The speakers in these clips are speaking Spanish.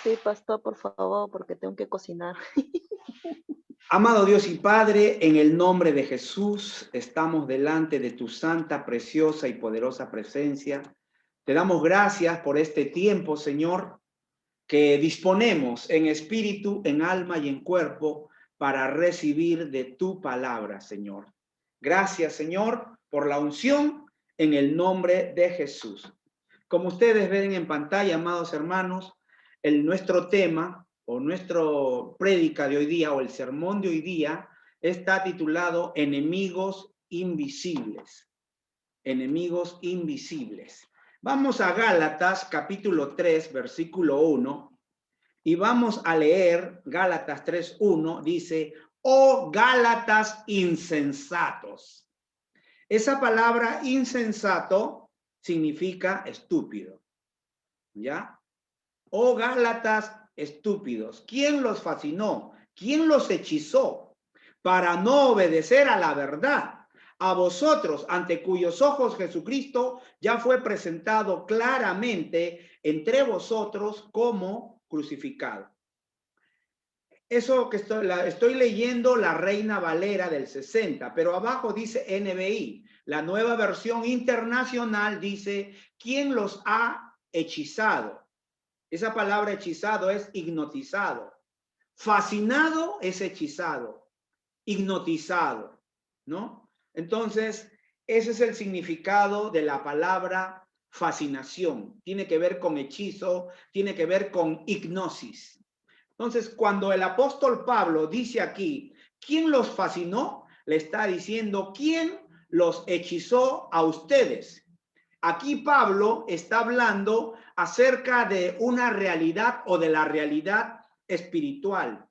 Sí, pastor, por favor, porque tengo que cocinar. Amado Dios y Padre, en el nombre de Jesús, estamos delante de tu santa, preciosa y poderosa presencia. Te damos gracias por este tiempo, Señor, que disponemos en espíritu, en alma y en cuerpo para recibir de tu palabra, Señor. Gracias, Señor, por la unción en el nombre de Jesús. Como ustedes ven en pantalla, amados hermanos, nuestro tema o nuestro prédica de hoy día o el sermón de hoy día está titulado Enemigos Invisibles. Enemigos invisibles. Vamos a Gálatas capítulo 3, versículo 1 y vamos a leer Gálatas 3:1. Dice, oh Gálatas insensatos. Esa palabra insensato significa estúpido. ¿Ya? Oh Gálatas estúpidos, ¿quién los fascinó? ¿Quién los hechizó para no obedecer a la verdad? A vosotros, ante cuyos ojos Jesucristo ya fue presentado claramente entre vosotros como crucificado. Eso que estoy leyendo la Reina Valera del 60, pero abajo dice NBI. La nueva versión internacional dice, ¿quién los ha hechizado? Esa palabra hechizado es hipnotizado. Fascinado es hechizado. Hipnotizado, ¿no? Entonces, ese es el significado de la palabra fascinación. Tiene que ver con hechizo, tiene que ver con hipnosis. Entonces, cuando el apóstol Pablo dice aquí, ¿quién los fascinó? Le está diciendo, ¿quién los hechizó a ustedes? Aquí Pablo está hablando acerca de una realidad o de la realidad espiritual.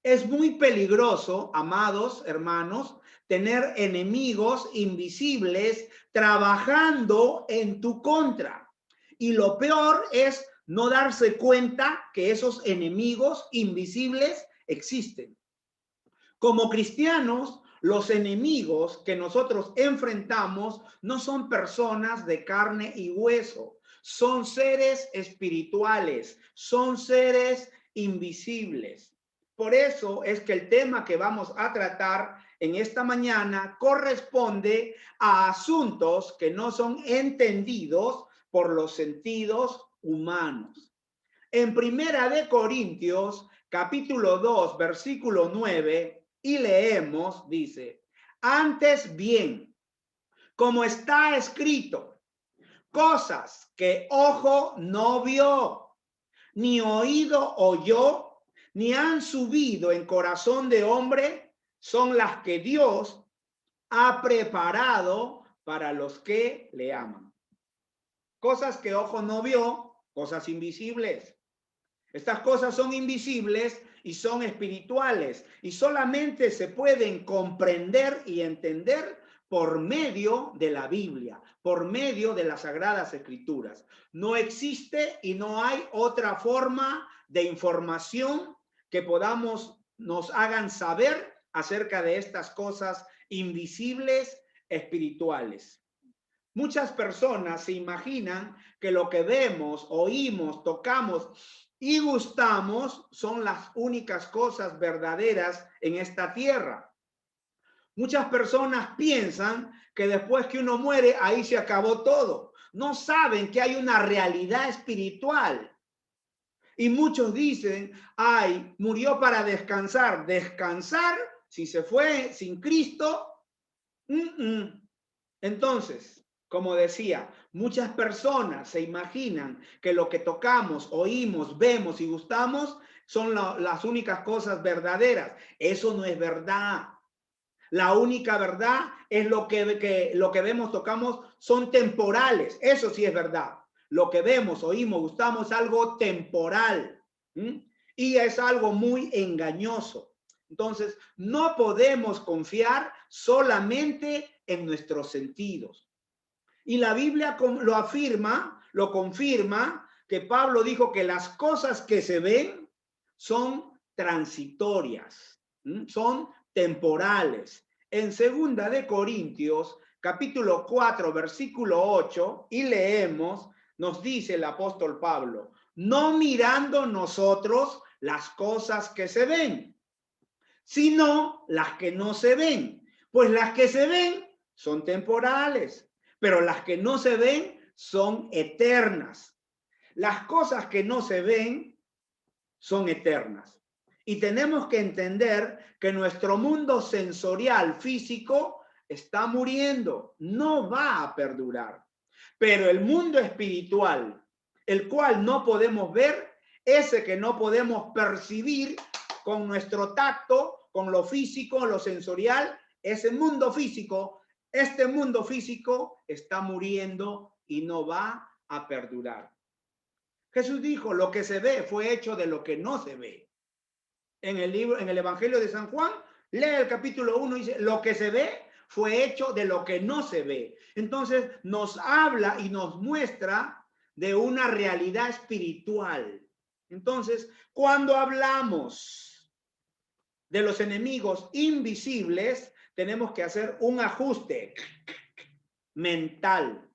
Es muy peligroso, amados hermanos, tener enemigos invisibles trabajando en tu contra. Y lo peor es no darse cuenta que esos enemigos invisibles existen. Como cristianos, los enemigos que nosotros enfrentamos no son personas de carne y hueso, son seres espirituales, son seres invisibles. Por eso es que el tema que vamos a tratar en esta mañana corresponde a asuntos que no son entendidos por los sentidos humanos. En Primera de Corintios, capítulo 2, versículo 9, y leemos, dice, antes bien, como está escrito, cosas que ojo no vio, ni oído oyó, ni han subido en corazón de hombre, son las que Dios ha preparado para los que le aman. Cosas que ojo no vio, cosas invisibles. Estas cosas son invisibles y son espirituales y solamente se pueden comprender y entender por medio de la Biblia, por medio de las Sagradas Escrituras. No existe y no hay otra forma de información que nos hagan saber acerca de estas cosas invisibles espirituales. Muchas personas se imaginan que lo que vemos, oímos, tocamos y gustamos son las únicas cosas verdaderas en esta tierra. Muchas personas piensan que después que uno muere, ahí se acabó todo. No saben que hay una realidad espiritual. Y muchos dicen, ay, murió para descansar. Descansar, si se fue sin Cristo. Entonces, como decía, muchas personas se imaginan que lo que tocamos, oímos, vemos y gustamos son las únicas cosas verdaderas. Eso no es verdad. La única verdad es lo que vemos, tocamos, son temporales. Eso sí es verdad. Lo que vemos, oímos, gustamos es algo temporal. Y es algo muy engañoso. Entonces, no podemos confiar solamente en nuestros sentidos. Y la Biblia lo afirma, lo confirma, que Pablo dijo que las cosas que se ven son transitorias, son temporales. En Segunda de Corintios, capítulo 4, versículo 8, y leemos, nos dice el apóstol Pablo, no mirando nosotros las cosas que se ven, sino las que no se ven. Pues las que se ven son temporales, pero las que no se ven son eternas. Las cosas que no se ven son eternas. Y tenemos que entender que nuestro mundo sensorial físico está muriendo, no va a perdurar. Pero el mundo espiritual, el cual no podemos ver, ese que no podemos percibir con nuestro tacto, con lo físico, lo sensorial, ese mundo físico, este mundo físico está muriendo y no va a perdurar. Jesús dijo, lo que se ve fue hecho de lo que no se ve. En el libro, en el Evangelio de San Juan, lee el capítulo 1 y dice, lo que se ve fue hecho de lo que no se ve. Entonces nos habla y nos muestra de una realidad espiritual. Entonces, cuando hablamos de los enemigos invisibles, tenemos que hacer un ajuste mental.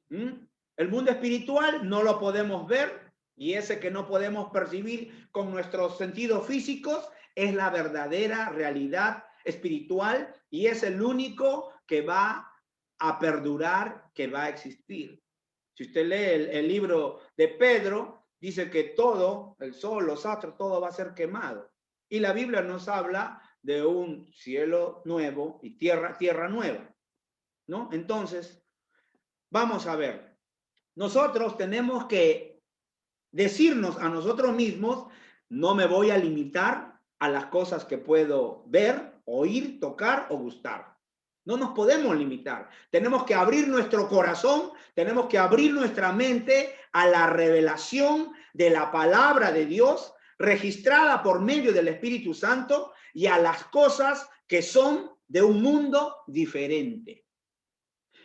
El mundo espiritual no lo podemos ver y ese que no podemos percibir con nuestros sentidos físicos es la verdadera realidad espiritual y es el único que va a perdurar, que va a existir. Si usted lee el libro de Pedro, dice que todo, el sol, los astros, todo va a ser quemado. Y la Biblia nos habla de un cielo nuevo y tierra nueva, ¿no? Entonces, vamos a ver. Nosotros tenemos que decirnos a nosotros mismos, no me voy a limitar a las cosas que puedo ver, oír, tocar o gustar. No nos podemos limitar. Tenemos que abrir nuestro corazón, tenemos que abrir nuestra mente a la revelación de la palabra de Dios, registrada por medio del Espíritu Santo, y a las cosas que son de un mundo diferente.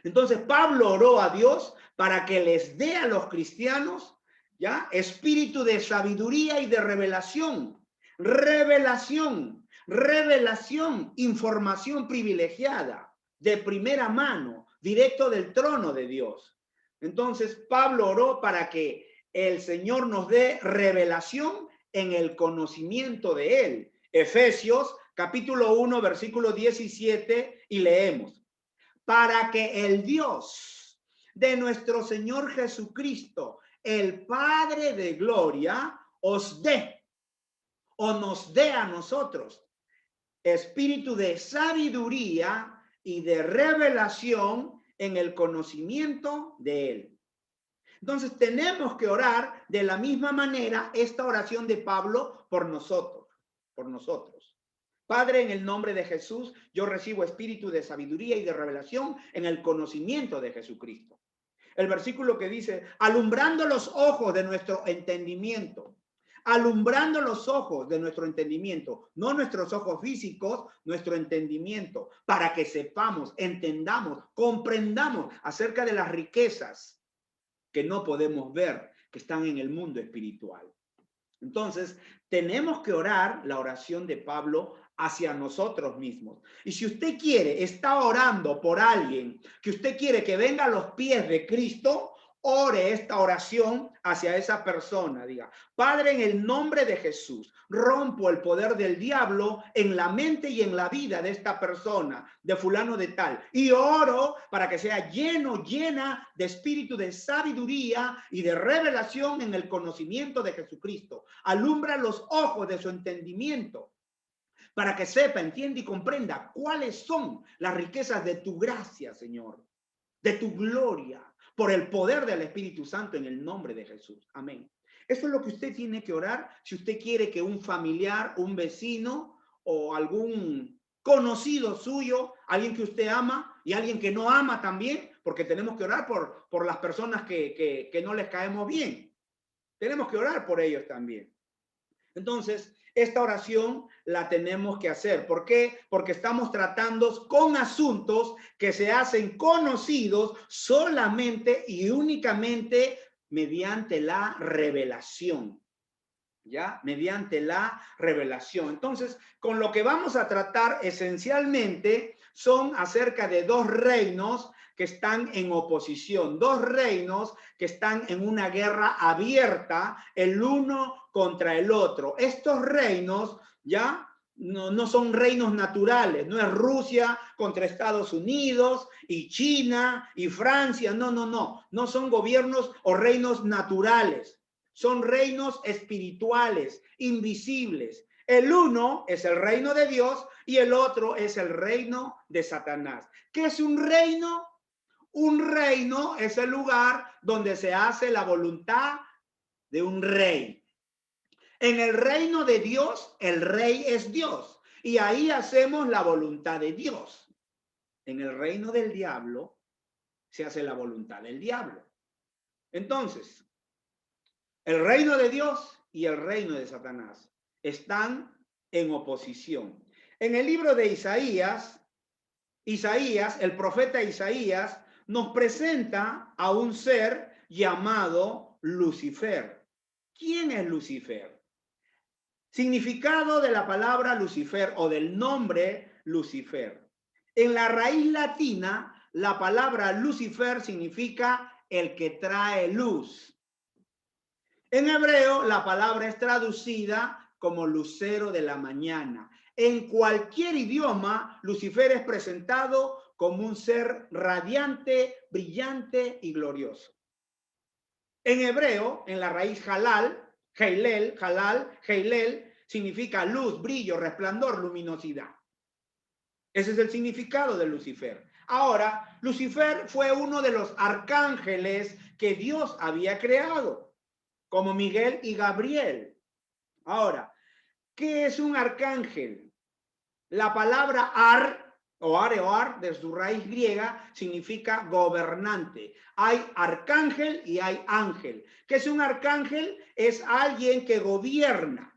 Entonces Pablo oró a Dios para que les dé a los cristianos, ¿ya?, espíritu de sabiduría y de revelación. Revelación, información privilegiada, de primera mano, directo del trono de Dios. Entonces Pablo oró para que el Señor nos dé revelación en el conocimiento de Él. Efesios capítulo 1, versículo 17, y leemos. Para que el Dios de nuestro Señor Jesucristo, el Padre de gloria, os dé o nos dé a nosotros espíritu de sabiduría y de revelación en el conocimiento de Él. Entonces tenemos que orar de la misma manera esta oración de Pablo por nosotros, Padre, en el nombre de Jesús, yo recibo espíritu de sabiduría y de revelación en el conocimiento de Jesucristo. El versículo que dice, alumbrando los ojos de nuestro entendimiento, alumbrando los ojos de nuestro entendimiento, no nuestros ojos físicos, nuestro entendimiento, para que sepamos, entendamos, comprendamos acerca de las riquezas que no podemos ver, que están en el mundo espiritual. Entonces, tenemos que orar la oración de Pablo hacia nosotros mismos. Y si usted quiere, está orando por alguien que usted quiere que venga a los pies de Cristo, ore esta oración hacia esa persona. Diga, Padre, en el nombre de Jesús, rompo el poder del diablo en la mente y en la vida de esta persona, de fulano de tal. Y oro para que sea llena de espíritu de sabiduría y de revelación en el conocimiento de Jesucristo. Alumbra los ojos de su entendimiento, para que sepa, entienda y comprenda cuáles son las riquezas de tu gracia, Señor, de tu gloria, por el poder del Espíritu Santo en el nombre de Jesús. Amén. Eso es lo que usted tiene que orar si usted quiere que un familiar, un vecino o algún conocido suyo, alguien que usted ama y alguien que no ama también, porque tenemos que orar por las personas que no les caemos bien. Tenemos que orar por ellos también. Entonces, esta oración la tenemos que hacer. ¿Por qué? Porque estamos tratando con asuntos que se hacen conocidos solamente y únicamente mediante la revelación. ¿Ya? Mediante la revelación. Entonces, con lo que vamos a tratar esencialmente son acerca de dos reinos que están en oposición, dos reinos que están en una guerra abierta, el uno contra el otro. Estos reinos ya no son reinos naturales, no es Rusia contra Estados Unidos y China y Francia, no son gobiernos o reinos naturales, son reinos espirituales, invisibles. El uno es el reino de Dios y el otro es el reino de Satanás. ¿Qué es un reino? Un reino es el lugar donde se hace la voluntad de un rey. En el reino de Dios, el rey es Dios y ahí hacemos la voluntad de Dios. En el reino del diablo se hace la voluntad del diablo. Entonces, el reino de Dios y el reino de Satanás están en oposición. En el libro de Isaías, el profeta Isaías, nos presenta a un ser llamado Lucifer. ¿Quién es Lucifer? Significado de la palabra Lucifer o del nombre Lucifer. En la raíz latina, la palabra Lucifer significa el que trae luz. En hebreo, la palabra es traducida como lucero de la mañana. En cualquier idioma, Lucifer es presentado como un ser radiante, brillante y glorioso. En hebreo, en la raíz halal, heilel, significa luz, brillo, resplandor, luminosidad. Ese es el significado de Lucifer. Ahora, Lucifer fue uno de los arcángeles que Dios había creado, como Miguel y Gabriel. Ahora, ¿qué es un arcángel? La palabra ar, de su raíz griega, significa gobernante. Hay arcángel y hay ángel. ¿Qué es un arcángel? Es alguien que gobierna.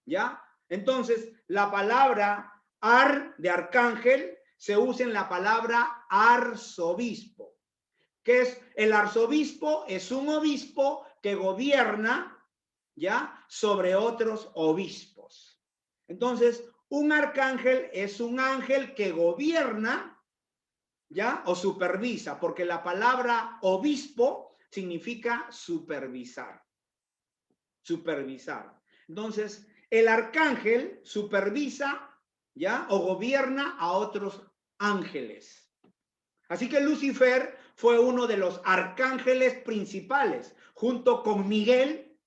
¿Ya? Entonces, la palabra de arcángel se usa en la palabra arzobispo. ¿Qué es el arzobispo? Es un obispo que gobierna, ¿ya?, sobre otros obispos. Entonces, un arcángel es un ángel que gobierna, ¿ya?, o supervisa, porque la palabra obispo significa supervisar. Supervisar. Entonces, el arcángel supervisa, ¿ya?, o gobierna a otros ángeles. Así que Lucifer fue uno de los arcángeles principales, junto con Miguel,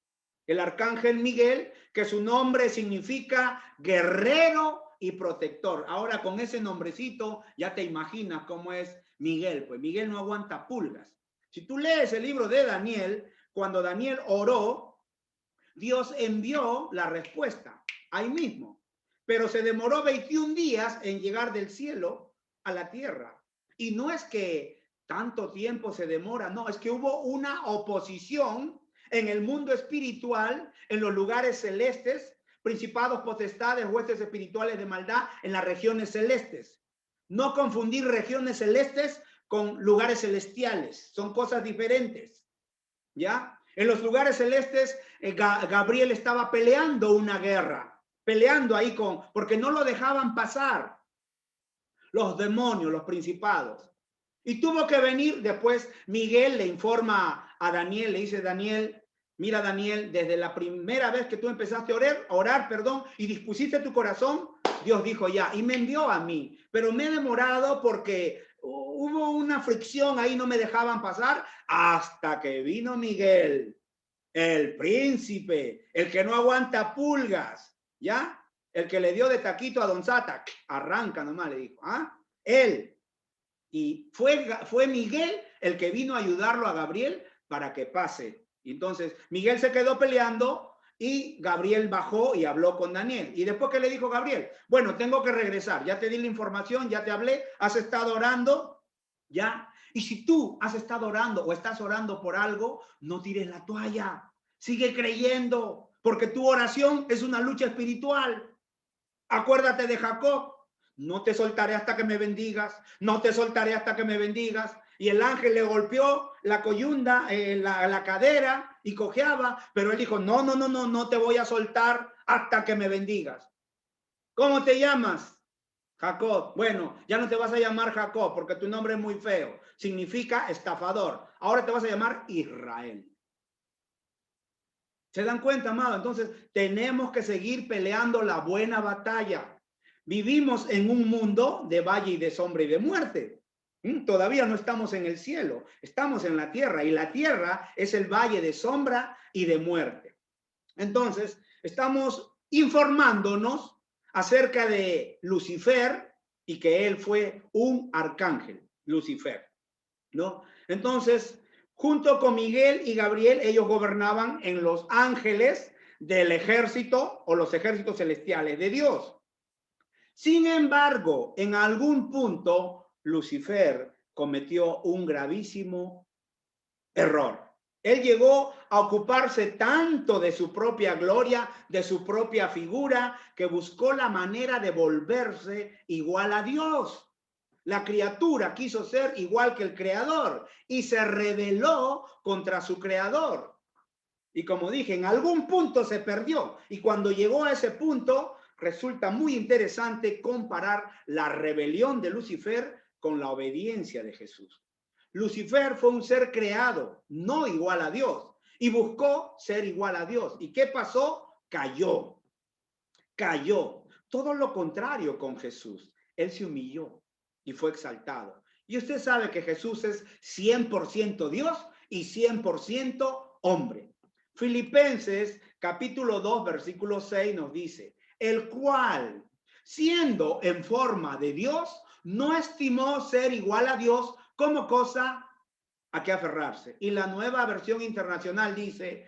el arcángel Miguel, que su nombre significa guerrero y protector. Ahora, con ese nombrecito ya te imaginas cómo es Miguel. Pues Miguel no aguanta pulgas. Si tú lees el libro de Daniel, cuando Daniel oró, Dios envió la respuesta ahí mismo, pero se demoró 21 días en llegar del cielo a la tierra. Y no es que tanto tiempo se demora, no, es que hubo una oposición en el mundo espiritual, en los lugares celestes, principados, potestades, huestes espirituales de maldad en las regiones celestes. No confundir regiones celestes con lugares celestiales, son cosas diferentes, ¿ya? En los lugares celestes, Gabriel estaba peleando una guerra, peleando ahí porque no lo dejaban pasar los demonios, los principados. Y tuvo que venir después. Miguel le informa a Daniel, le dice: Daniel, mira Daniel, desde la primera vez que tú empezaste a orar, y dispusiste tu corazón, Dios dijo ya, y me envió a mí, pero me he demorado porque hubo una fricción ahí, no me dejaban pasar, hasta que vino Miguel, el príncipe, el que no aguanta pulgas, ¿ya? El que le dio de taquito a Don Sata, arranca nomás, le dijo, ¿ah? Él. Y fue Miguel el que vino a ayudarlo a Gabriel para que pase. Y entonces Miguel se quedó peleando y Gabriel bajó y habló con Daniel. Y después, ¿qué le dijo Gabriel? Bueno, tengo que regresar. Ya te di la información, ya te hablé, has estado orando, ¿ya? Y si tú has estado orando o estás orando por algo, no tires la toalla. Sigue creyendo, porque tu oración es una lucha espiritual. Acuérdate de Jacob. No te soltaré hasta que me bendigas, no te soltaré hasta que me bendigas. Y el ángel le golpeó la coyunda, la cadera y cojeaba, pero él dijo, no te voy a soltar hasta que me bendigas. ¿Cómo te llamas? Jacob. Bueno, ya no te vas a llamar Jacob porque tu nombre es muy feo. Significa estafador. Ahora te vas a llamar Israel. ¿Se dan cuenta, amado? Entonces, tenemos que seguir peleando la buena batalla. Vivimos en un mundo de valle y de sombra y de muerte. Todavía no estamos en el cielo, estamos en la tierra y la tierra es el valle de sombra y de muerte. Entonces, estamos informándonos acerca de Lucifer y que él fue un arcángel, Lucifer, ¿no? Entonces, junto con Miguel y Gabriel, ellos gobernaban en los ángeles del ejército o los ejércitos celestiales de Dios. Sin embargo, en algún punto, Lucifer cometió un gravísimo error. Él llegó a ocuparse tanto de su propia gloria, de su propia figura, que buscó la manera de volverse igual a Dios. La criatura quiso ser igual que el creador y se rebeló contra su creador. Y como dije, en algún punto se perdió. Y cuando llegó a ese punto, resulta muy interesante comparar la rebelión de Lucifer con la obediencia de Jesús. Lucifer fue un ser creado, no igual a Dios, y buscó ser igual a Dios. ¿Y qué pasó? Cayó. Todo lo contrario con Jesús. Él se humilló y fue exaltado. Y usted sabe que Jesús es 100% Dios y 100% hombre. Filipenses capítulo 2, versículo 6 nos dice, el cual, siendo en forma de Dios, no estimó ser igual a Dios como cosa a que aferrarse. Y la Nueva Versión Internacional dice,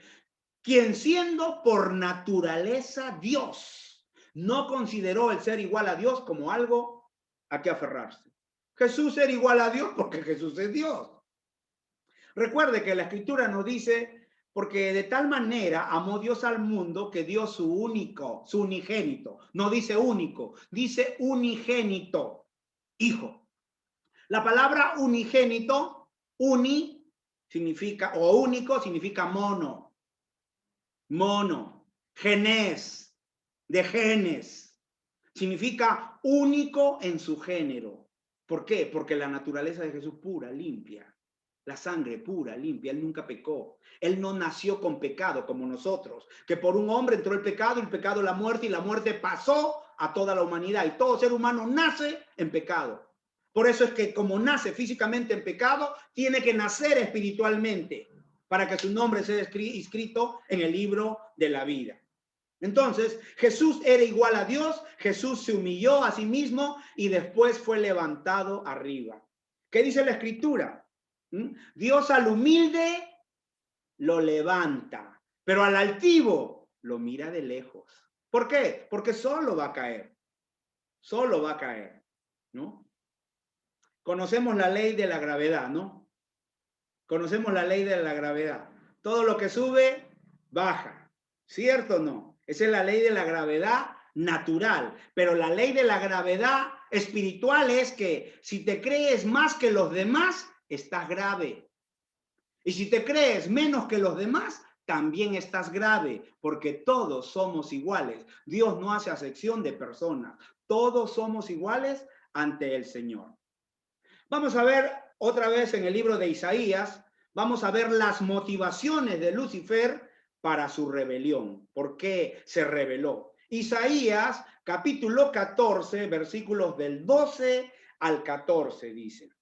quien siendo por naturaleza Dios, no consideró el ser igual a Dios como algo a que aferrarse. Jesús era igual a Dios porque Jesús es Dios. Recuerde que la Escritura nos dice, porque de tal manera amó Dios al mundo que dio su unigénito. No dice único, dice unigénito, hijo. La palabra unigénito, uni, significa, o único, significa mono. Genés, de genes, significa único en su género. ¿Por qué? Porque la naturaleza de Jesús pura, limpia, la sangre pura, limpia, él nunca pecó. Él no nació con pecado como nosotros, que por un hombre entró el pecado, la muerte, y la muerte pasó a toda la humanidad. Y todo ser humano nace en pecado. Por eso es que como nace físicamente en pecado, tiene que nacer espiritualmente para que su nombre sea escrito en el libro de la vida. Entonces, Jesús era igual a Dios, Jesús se humilló a sí mismo y después fue levantado arriba. ¿Qué dice la Escritura? Dios al humilde lo levanta, pero al altivo lo mira de lejos. ¿Por qué? Porque solo va a caer, ¿no? Conocemos la ley de la gravedad, ¿no? Conocemos la ley de la gravedad. Todo lo que sube, baja. ¿Cierto o no? Esa es la ley de la gravedad natural. Pero la ley de la gravedad espiritual es que si te crees más que los demás, estás grave. Y si te crees menos que los demás, también estás grave, porque todos somos iguales. Dios no hace acepción de personas. Todos somos iguales ante el Señor. Vamos a ver otra vez en el libro de Isaías, vamos a ver las motivaciones de Lucifer para su rebelión. ¿Por qué se rebeló? Isaías, capítulo 14, versículos del 12 al 14, dice.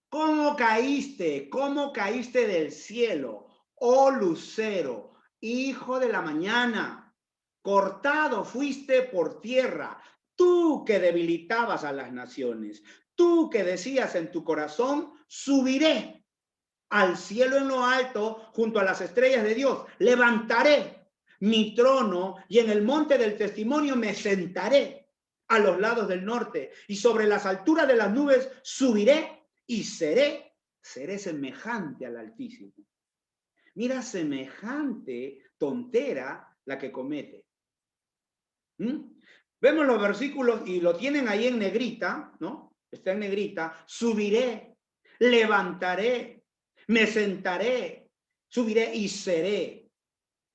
¿Cómo caíste del cielo, oh lucero, hijo de la mañana? Cortado fuiste por tierra, tú que debilitabas a las naciones. Tú que decías en tu corazón, subiré al cielo en lo alto junto a las estrellas de Dios. Levantaré mi trono y en el monte del testimonio me sentaré a los lados del norte y sobre las alturas de las nubes subiré y seré semejante al Altísimo. Mira, semejante tontera la que comete. Vemos los versículos y lo tienen ahí en negrita, ¿no? Está en negrita. Subiré, levantaré, me sentaré, subiré y seré.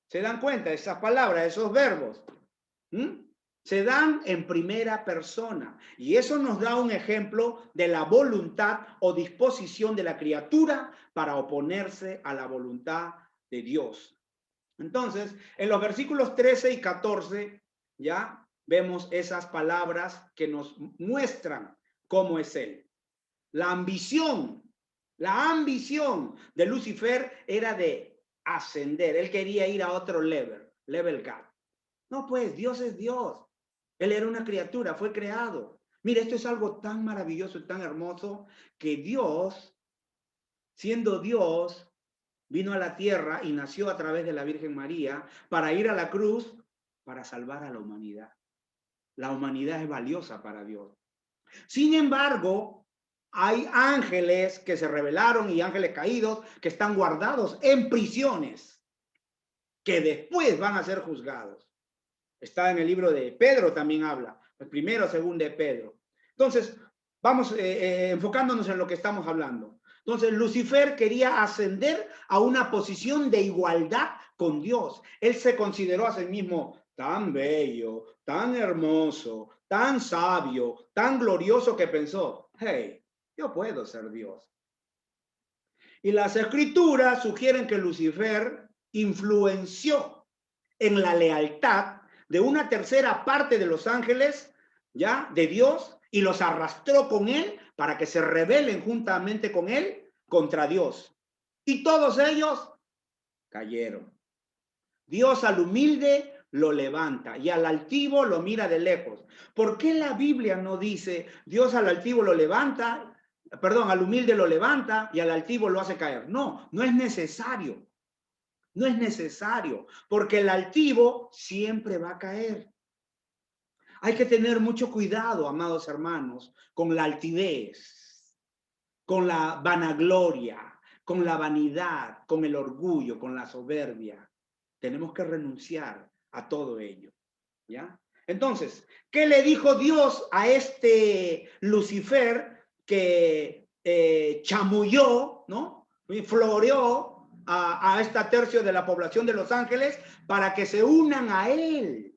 ¿Se dan cuenta de esas palabras, de esos verbos? se dan en primera persona. Y eso nos da un ejemplo de la voluntad o disposición de la criatura para oponerse a la voluntad de Dios. Entonces, en los versículos 13 y 14, ya vemos esas palabras que nos muestran cómo es Él. La ambición de Lucifer era de ascender. Él quería ir a otro level God. No, pues Dios es Dios. Él era una criatura, fue creado. Mire, esto es algo tan maravilloso y tan hermoso que Dios, siendo Dios, vino a la tierra y nació a través de la Virgen María para ir a la cruz para salvar a la humanidad. La humanidad es valiosa para Dios. Sin embargo, hay ángeles que se rebelaron y ángeles caídos que están guardados en prisiones, que después van a ser juzgados. Está en el libro de Pedro, también habla, el primero, segundo de Pedro. Entonces, vamos enfocándonos en lo que estamos hablando. Entonces, Lucifer quería ascender a una posición de igualdad con Dios. Él se consideró a sí mismo tan bello, tan hermoso, tan sabio, tan glorioso que pensó, hey, yo puedo ser Dios. Y las escrituras sugieren que Lucifer influenció en la lealtad de una tercera parte de los ángeles, ya, de Dios, y los arrastró con él para que se rebelen juntamente con él contra Dios. Y todos ellos cayeron. Dios al humilde lo levanta y al altivo lo mira de lejos. ¿Por qué la Biblia no dice Dios al altivo lo levanta, perdón, al humilde lo levanta y al altivo lo hace caer? No, no es necesario. No es necesario, porque el altivo siempre va a caer. Hay que tener mucho cuidado, amados hermanos, con la altivez, con la vanagloria, con la vanidad, con el orgullo, con la soberbia. Tenemos que renunciar a todo ello, ¿ya? Entonces, ¿qué le dijo Dios a este Lucifer que chamulló, ¿no? Y floreó a esta tercio de la población de los ángeles para que se unan a él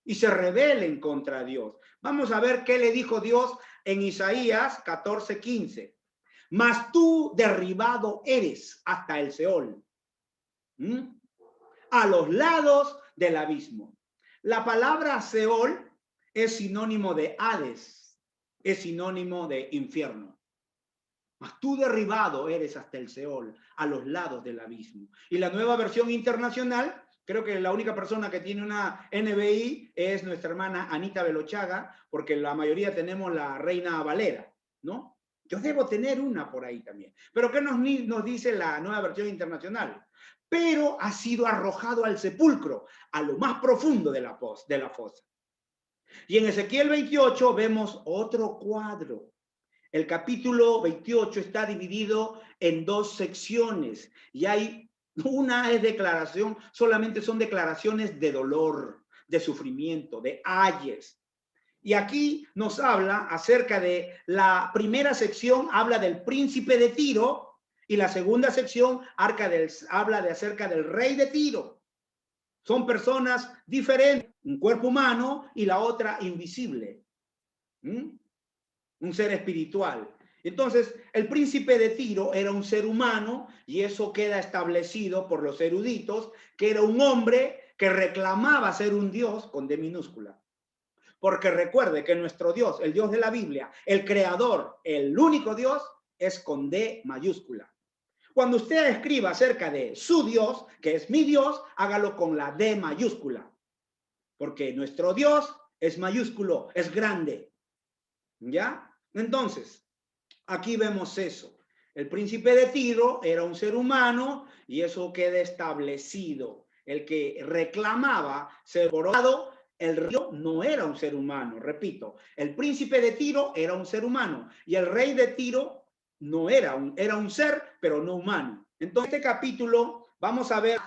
y se rebelen contra Dios? Vamos a ver qué le dijo Dios en Isaías 14:15. Mas tú derribado eres hasta el Seol, a los lados del abismo. La palabra Seol es sinónimo de Hades, es sinónimo de infierno. Mas tú derribado eres hasta el Seol, a los lados del abismo. Y la nueva versión internacional, creo que la única persona que tiene una NBI es nuestra hermana Anita Velochaga, porque la mayoría tenemos la Reina Valera, ¿no? Yo debo tener una por ahí también. Pero ¿qué nos dice la nueva versión internacional? Pero ha sido arrojado al sepulcro, a lo más profundo de la fosa. Y en Ezequiel 28 vemos otro cuadro. El capítulo 28 está dividido en dos secciones y hay una es declaración, solamente son declaraciones de dolor, de sufrimiento, de ayes. Y aquí nos habla acerca de la primera sección, habla del príncipe de Tiro, y la segunda sección habla de acerca del rey de Tiro. Son personas diferentes, un cuerpo humano y la otra invisible. Un ser espiritual. Entonces, el príncipe de Tiro era un ser humano y eso queda establecido por los eruditos, que era un hombre que reclamaba ser un Dios con D minúscula. Porque recuerde que nuestro Dios, el Dios de la Biblia, el creador, el único Dios, es con D mayúscula. Cuando usted escriba acerca de su Dios, que es mi Dios, hágalo con la D mayúscula. Porque nuestro Dios es mayúsculo, es grande. ¿Ya? Entonces, aquí vemos eso. El príncipe de Tiro era un ser humano y eso queda establecido. El que reclamaba ser borrado, el rey no era un ser humano. Repito, el príncipe de Tiro era un ser humano y el rey de Tiro no era un ser, pero no humano. Entonces, en este capítulo vamos a ver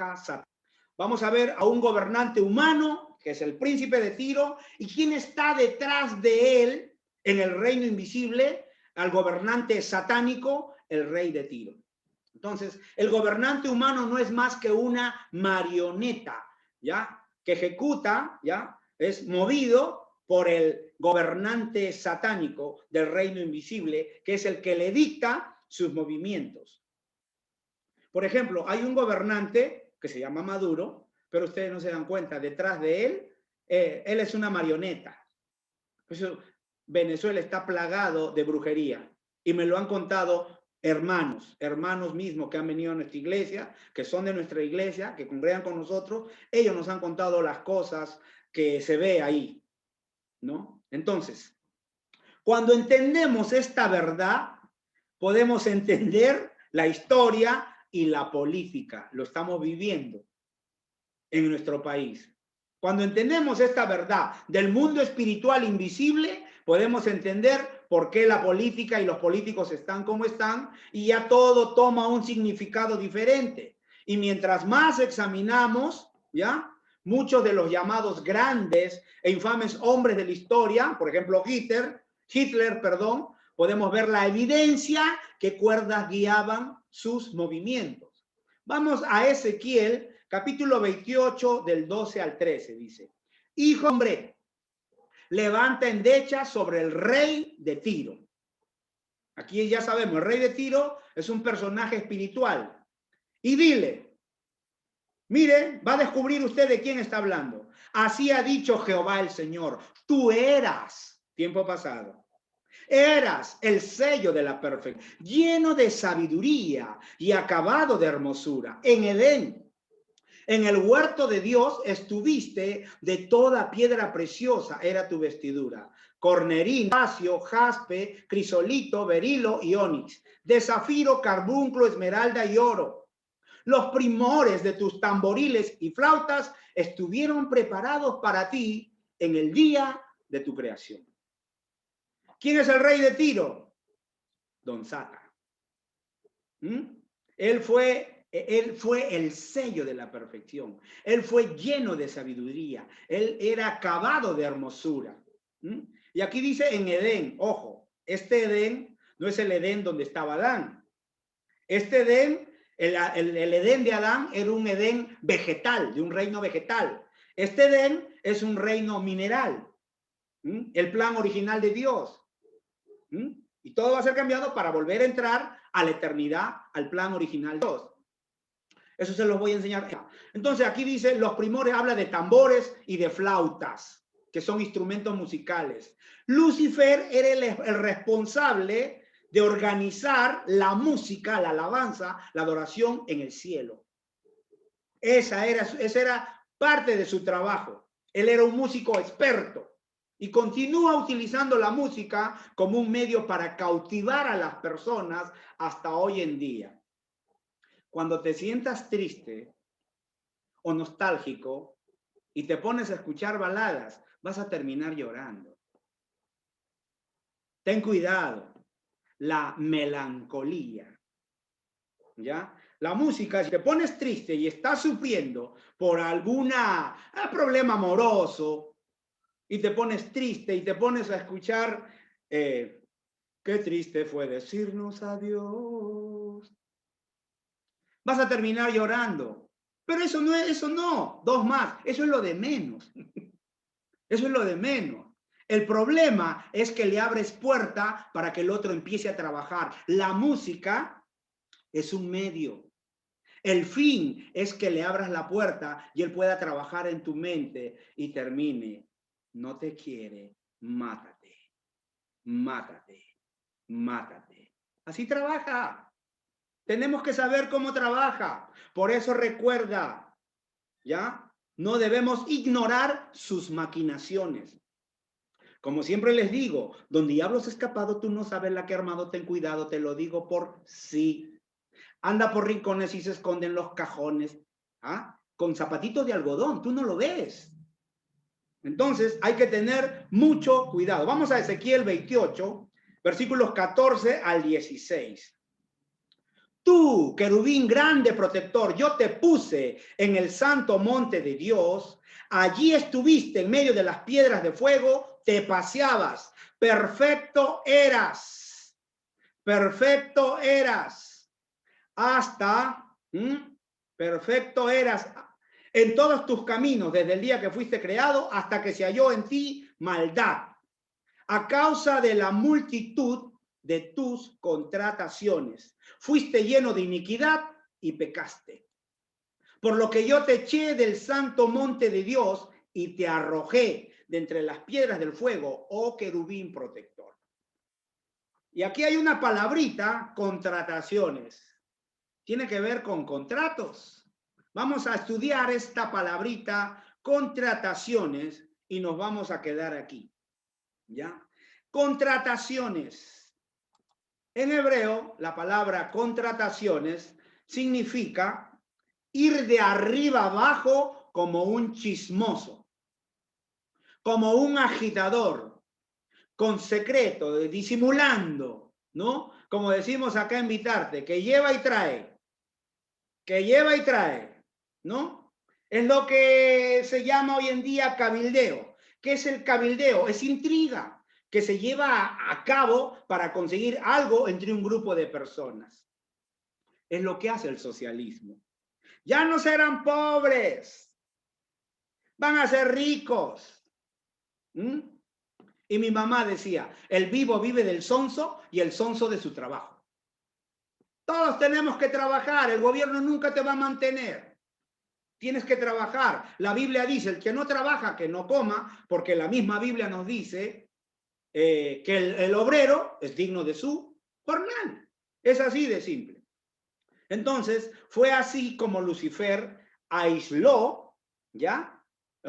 a un gobernante humano, que es el príncipe de Tiro, y quién está detrás de él en el reino invisible, al gobernante satánico, el rey de Tiro. Entonces, el gobernante humano no es más que una marioneta, ¿ya? Que ejecuta, ¿ya? es movido por el gobernante satánico del reino invisible, que es el que le dicta sus movimientos. Por ejemplo, hay un gobernante que se llama Maduro, pero ustedes no se dan cuenta, detrás de él es una marioneta. Por eso Venezuela está plagado de brujería y me lo han contado hermanos mismos que han venido a nuestra iglesia, que son de nuestra iglesia, que congregan con nosotros. Ellos nos han contado las cosas que se ve ahí, ¿no? Entonces, cuando entendemos esta verdad, podemos entender la historia y la política. Lo estamos viviendo en nuestro país. Cuando entendemos esta verdad del mundo espiritual invisible, podemos entender por qué la política y los políticos están como están y ya todo toma un significado diferente. Y mientras más examinamos, ¿ya? Muchos de los llamados grandes e infames hombres de la historia, por ejemplo Hitler, podemos ver la evidencia que cuerdas guiaban sus movimientos. Vamos a Ezequiel capítulo 28 del 12 al 13, dice: Hijo hombre, levanta endecha sobre el rey de Tiro. Aquí ya sabemos, el rey de Tiro es un personaje espiritual. Y dile, mire, va a descubrir usted de quién está hablando. Así ha dicho Jehová el Señor, tú eras, tiempo pasado, eras el sello de la perfección, lleno de sabiduría y acabado de hermosura. En Edén, en el huerto de Dios estuviste, de toda piedra preciosa era tu vestidura. Cornerín, espacio, jaspe, crisolito, berilo y onix, de zafiro, carbunclo, esmeralda y oro. Los primores de tus tamboriles y flautas estuvieron preparados para ti en el día de tu creación. ¿Quién es el rey de Tiro? Don Sata. Él fue el sello de la perfección. Él fue lleno de sabiduría. Él era acabado de hermosura. Y aquí dice en Edén, ojo, este Edén no es el Edén donde estaba Adán. Este Edén, el Edén de Adán era un Edén vegetal, de un reino vegetal. Este Edén es un reino mineral. El plan original de Dios. Y todo va a ser cambiado para volver a entrar a la eternidad, al plan original de Dios. Eso se los voy a enseñar. Entonces aquí dice, los primores habla de tambores y de flautas, que son instrumentos musicales. Lucifer era el responsable de organizar la música, la alabanza, la adoración en el cielo. Esa era parte de su trabajo. Él era un músico experto y continúa utilizando la música como un medio para cautivar a las personas hasta hoy en día. Cuando te sientas triste o nostálgico y te pones a escuchar baladas, vas a terminar llorando. Ten cuidado, la melancolía, ¿ya? La música, si te pones triste y estás sufriendo por algún problema amoroso y te pones triste y te pones a escuchar, qué triste fue decirnos adiós, vas a terminar llorando. Pero eso no, dos más, eso es lo de menos. Eso es lo de menos. El problema es que le abres puerta para que el otro empiece a trabajar. La música es un medio. El fin es que le abras la puerta y él pueda trabajar en tu mente y termine. No te quiere, mátate, mátate, mátate. Así trabaja. Tenemos que saber cómo trabaja. Por eso recuerda, ¿ya? No debemos ignorar sus maquinaciones. Como siempre les digo, donde diablo se ha escapado, tú no sabes la que ha armado, ten cuidado, te lo digo por sí. Anda por rincones y se esconde en los cajones, con zapatitos de algodón, tú no lo ves. Entonces hay que tener mucho cuidado. Vamos a Ezequiel 28, versículos 14 al 16. Tú, querubín grande protector, yo te puse en el santo monte de Dios. Allí estuviste en medio de las piedras de fuego, te paseabas. Perfecto eras. Perfecto eras. Perfecto eras en todos tus caminos, desde el día que fuiste creado hasta que se halló en ti maldad, a causa de la multitud de tus contrataciones. Fuiste lleno de iniquidad y pecaste. Por lo que yo te eché del santo monte de Dios y te arrojé de entre las piedras del fuego, oh querubín protector. Y aquí hay una palabrita, contrataciones. Tiene que ver con contratos. Vamos a estudiar esta palabrita, contrataciones, y nos vamos a quedar aquí. ¿Ya? Contrataciones. En hebreo, la palabra contrataciones significa ir de arriba abajo como un chismoso, como un agitador, con secreto, disimulando, ¿no? Como decimos acá en Vitarte, que lleva y trae, ¿no? Es lo que se llama hoy en día cabildeo. ¿Qué es el cabildeo? Es intriga que se lleva a cabo para conseguir algo entre un grupo de personas. Es lo que hace el socialismo. Ya no serán pobres, van a ser ricos. Y mi mamá decía, el vivo vive del sonso y el sonso de su trabajo. Todos tenemos que trabajar, el gobierno nunca te va a mantener. Tienes que trabajar. La Biblia dice, el que no trabaja, que no coma, porque la misma Biblia nos dice que el obrero es digno de su jornal. Es así de simple. Entonces, fue así como Lucifer aisló, ¿ya?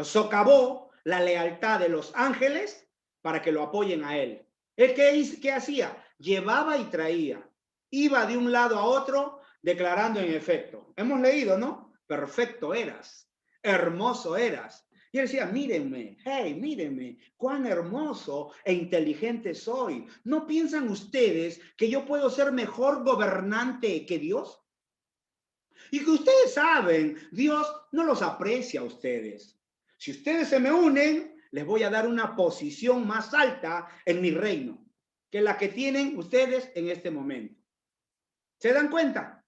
Socavó la lealtad de los ángeles para que lo apoyen a él. ¿El qué hacía? Llevaba y traía. Iba de un lado a otro declarando en efecto. Hemos leído, ¿no? Perfecto eras, hermoso eras. Y él decía, mírenme, hey, mírenme, cuán hermoso e inteligente soy. ¿No piensan ustedes que yo puedo ser mejor gobernante que Dios? Y que ustedes saben, Dios no los aprecia a ustedes. Si ustedes se me unen, les voy a dar una posición más alta en mi reino que la que tienen ustedes en este momento. ¿Se dan cuenta?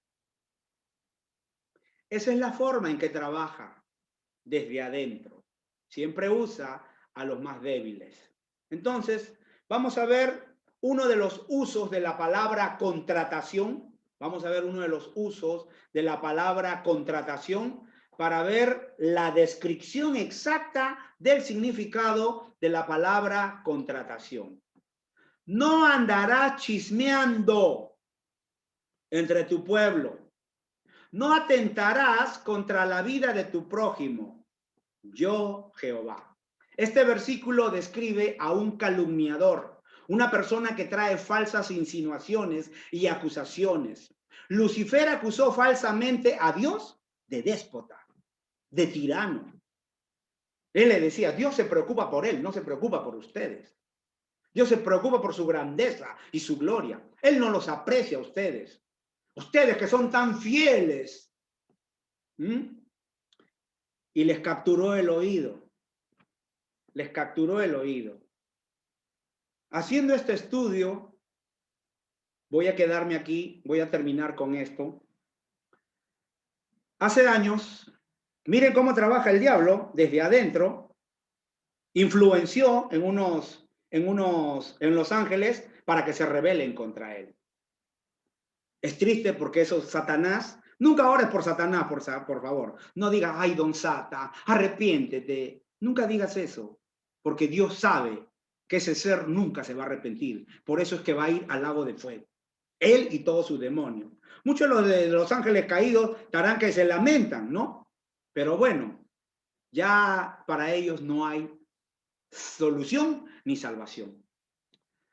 Esa es la forma en que trabaja desde adentro. Siempre usa a los más débiles. Entonces, vamos a ver uno de los usos de la palabra contratación. Vamos a ver uno de los usos de la palabra contratación para ver la descripción exacta del significado de la palabra contratación. No andarás chismeando entre tu pueblo. No atentarás contra la vida de tu prójimo. Yo, Jehová. Este versículo describe a un calumniador, una persona que trae falsas insinuaciones y acusaciones. Lucifer acusó falsamente a Dios de déspota, de tirano. Él le decía, Dios se preocupa por él, no se preocupa por ustedes. Dios se preocupa por su grandeza y su gloria. Él no los aprecia a ustedes. Ustedes que son tan fieles. Y les capturó el oído. Les capturó el oído. Haciendo este estudio, voy a quedarme aquí, voy a terminar con esto. Hace años, miren cómo trabaja el diablo desde adentro, influenció en Los Ángeles para que se rebelen contra él. Es triste porque eso Satanás, nunca ores por Satanás, por favor. No digas, ay, don Sata, arrepiéntete. Nunca digas eso, porque Dios sabe que ese ser nunca se va a arrepentir. Por eso es que va a ir al lago de fuego. Él y todos sus demonios. Muchos de los ángeles caídos estarán que se lamentan, ¿no? Pero bueno, ya para ellos no hay solución ni salvación.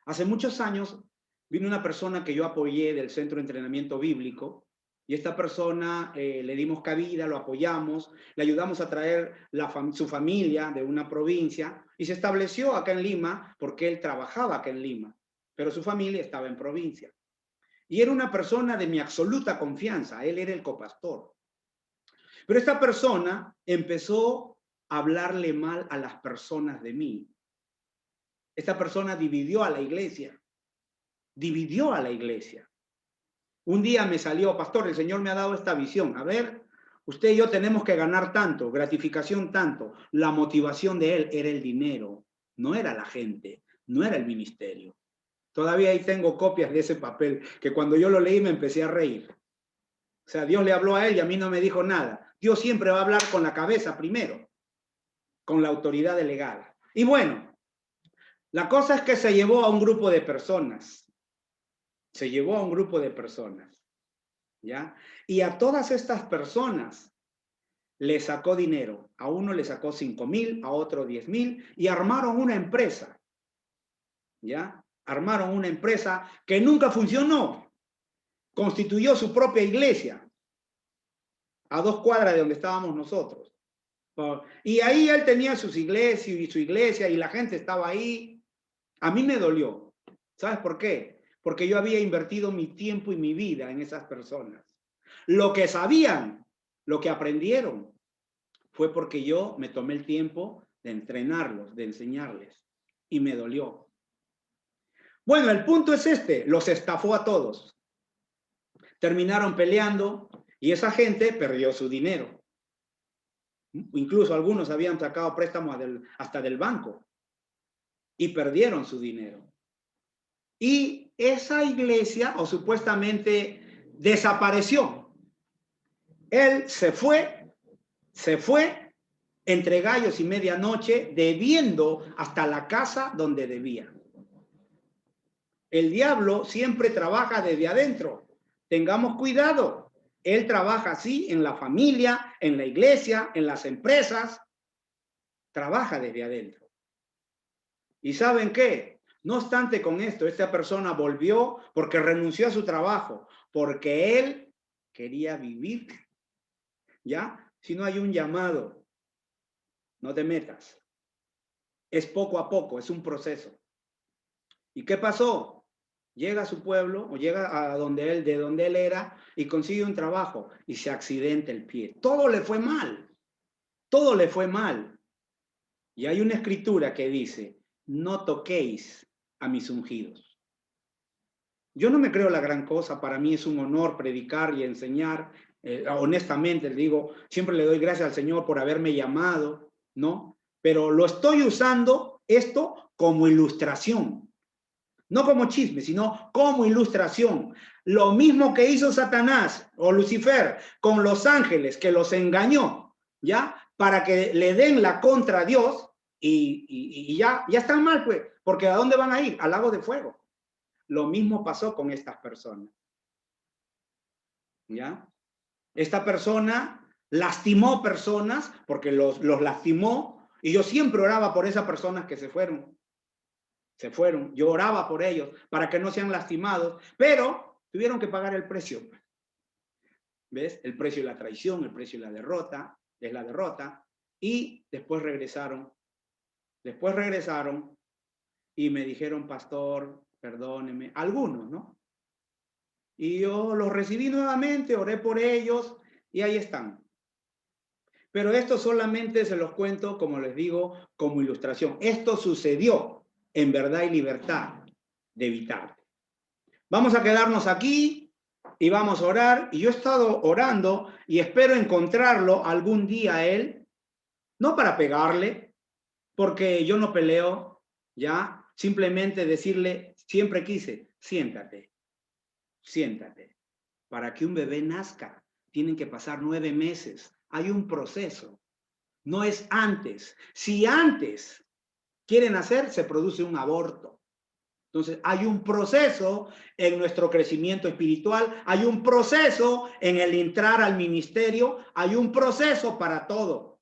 Hace muchos años vino una persona que yo apoyé del Centro de Entrenamiento Bíblico y esta persona le dimos cabida, lo apoyamos, le ayudamos a traer su familia de una provincia y se estableció acá en Lima porque él trabajaba acá en Lima, pero su familia estaba en provincia. Y era una persona de mi absoluta confianza, él era el copastor. Pero esta persona empezó a hablarle mal a las personas de mí. Esta persona dividió a la iglesia. Dividió a la iglesia. Un día me salió, pastor, el Señor me ha dado esta visión. A ver, Usted y yo tenemos que ganar tanto, gratificación tanto. La motivación de él era el dinero, no era la gente, no era el ministerio. Todavía ahí tengo copias de ese papel, que cuando yo lo leí me empecé a reír. O sea, Dios le habló a él y a mí no me dijo nada. Dios siempre va a hablar con la cabeza primero, con la autoridad delegada. Y bueno, la cosa es que se llevó a un grupo de personas. Se llevó a un grupo de personas, ¿ya? Y a todas estas personas le sacó dinero. A uno le sacó 5,000, a otro 10,000 y armaron una empresa, ¿ya? Armaron una empresa que nunca funcionó. Constituyó su propia iglesia a 2 cuadras de donde estábamos nosotros. Y ahí él tenía sus iglesias y su iglesia y la gente estaba ahí. A mí me dolió. ¿Sabes por qué? Porque yo había invertido mi tiempo y mi vida en esas personas. Lo que sabían, lo que aprendieron, fue porque yo me tomé el tiempo de entrenarlos, de enseñarles. Y me dolió. Bueno, el punto es este, los estafó a todos. Terminaron peleando y esa gente perdió su dinero. Incluso algunos habían sacado préstamos hasta del banco y perdieron su dinero. Y esa iglesia, o supuestamente, desapareció. Él se fue entre gallos y medianoche, debiendo hasta la casa donde debía. El diablo siempre trabaja desde adentro. Tengamos cuidado. Él trabaja así en la familia, en la iglesia, en las empresas. Trabaja desde adentro. ¿Y saben qué? No obstante con esto, esta persona volvió porque renunció a su trabajo, porque él quería vivir. ¿Ya? Si no hay un llamado, no te metas. Es poco a poco, es un proceso. ¿Y qué pasó? Llega a su pueblo o llega a de donde él era y consigue un trabajo y se accidenta el pie. Todo le fue mal. Todo le fue mal. Y hay una escritura que dice, no toquéis a mis ungidos. Yo no me creo la gran cosa, para mí es un honor predicar y enseñar. Honestamente, les digo, siempre le doy gracias al Señor por haberme llamado, ¿no? Pero lo estoy usando esto como ilustración. No como chisme, sino como ilustración. Lo mismo que hizo Satanás o Lucifer con los ángeles, que los engañó, ¿ya? Para que le den la contra a Dios y ya están mal, pues. Porque ¿a dónde van a ir? Al lago de fuego. Lo mismo pasó con estas personas, ¿ya? Esta persona lastimó personas porque los lastimó y yo siempre oraba por esas personas que se fueron. Yo oraba por ellos para que no sean lastimados, pero tuvieron que pagar el precio. ¿Ves? El precio de la traición, el precio de la derrota, es la derrota. Y después regresaron. Después regresaron y me dijeron, pastor, perdóneme. Algunos, ¿no? Y yo los recibí nuevamente, oré por ellos y ahí están. Pero esto solamente se los cuento, como les digo, como ilustración. Esto sucedió en verdad y libertad de evitarte. Vamos a quedarnos aquí y vamos a orar. Y yo he estado orando y espero encontrarlo algún día a él, no para pegarle, porque yo no peleo, ¿ya? Simplemente decirle, siempre quise, siéntate, siéntate. Para que un bebé nazca, tienen que pasar 9 meses. Hay un proceso. No es antes. Si antes quieren hacer, se produce un aborto. Entonces, hay un proceso en nuestro crecimiento espiritual, hay un proceso en el entrar al ministerio, hay un proceso para todo.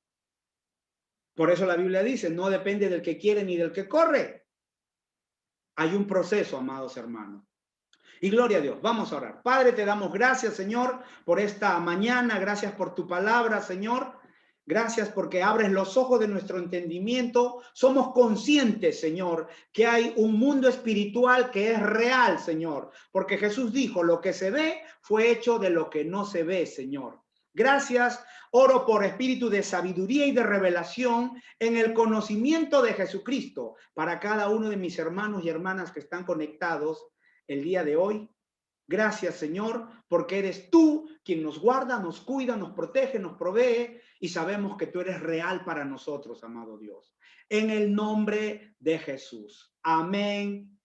Por eso la Biblia dice, no depende del que quiere ni del que corre. Hay un proceso, amados hermanos. Y gloria a Dios, vamos a orar. Padre, te damos gracias, Señor, por esta mañana, gracias por tu palabra, Señor. Gracias porque abres los ojos de nuestro entendimiento. Somos conscientes, Señor, que hay un mundo espiritual que es real, Señor. Porque Jesús dijo, lo que se ve fue hecho de lo que no se ve, Señor. Gracias, oro por espíritu de sabiduría y de revelación en el conocimiento de Jesucristo para cada uno de mis hermanos y hermanas que están conectados el día de hoy. Gracias, Señor, porque eres tú quien nos guarda, nos cuida, nos protege, nos provee y sabemos que tú eres real para nosotros, amado Dios. En el nombre de Jesús. Amén